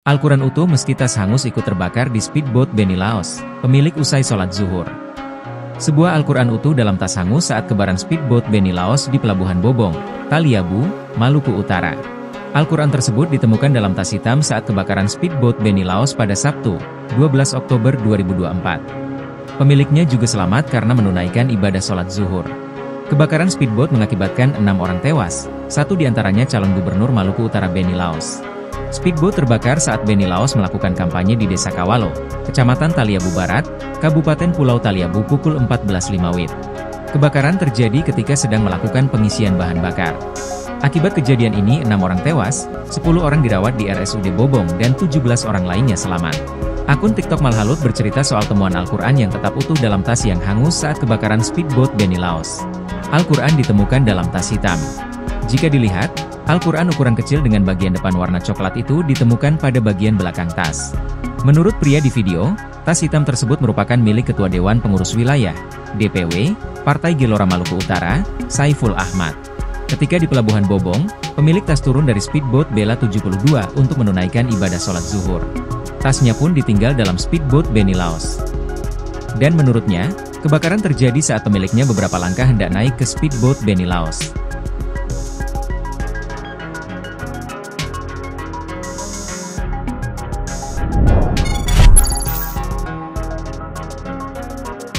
Al-Quran utuh meski tas hangus ikut terbakar di speedboat Beni Laos, pemilik usai sholat zuhur. Sebuah Al-Quran utuh dalam tas hangus saat kebaran speedboat Beni Laos di Pelabuhan Bobong, Taliabu, Maluku Utara. Al-Quran tersebut ditemukan dalam tas hitam saat kebakaran speedboat Beni Laos pada Sabtu, 12 Oktober 2024. Pemiliknya juga selamat karena menunaikan ibadah sholat zuhur. Kebakaran speedboat mengakibatkan 6 orang tewas, satu diantaranya calon gubernur Maluku Utara Beni Laos. Speedboat terbakar saat Beni Laos melakukan kampanye di Desa Kawalo, Kecamatan Taliabu Barat, Kabupaten Pulau Taliabu pukul 14.05 WIB. Kebakaran terjadi ketika sedang melakukan pengisian bahan bakar. Akibat kejadian ini 6 orang tewas, 10 orang dirawat di RSUD Bobong dan 17 orang lainnya selamat. Akun TikTok Malhalut bercerita soal temuan Al-Quran yang tetap utuh dalam tas yang hangus saat kebakaran speedboat Beni Laos. Al-Quran ditemukan dalam tas hitam. Jika dilihat, Al-Quran ukuran kecil dengan bagian depan warna coklat itu ditemukan pada bagian belakang tas. Menurut pria di video, tas hitam tersebut merupakan milik Ketua Dewan Pengurus Wilayah, DPW, Partai Gelora Maluku Utara, Saiful Ahmad. Ketika di Pelabuhan Bobong, pemilik tas turun dari speedboat Bela 72 untuk menunaikan ibadah sholat zuhur. Tasnya pun ditinggal dalam speedboat Beni Laos. Dan menurutnya, kebakaran terjadi saat pemiliknya beberapa langkah hendak naik ke speedboat Beni Laos.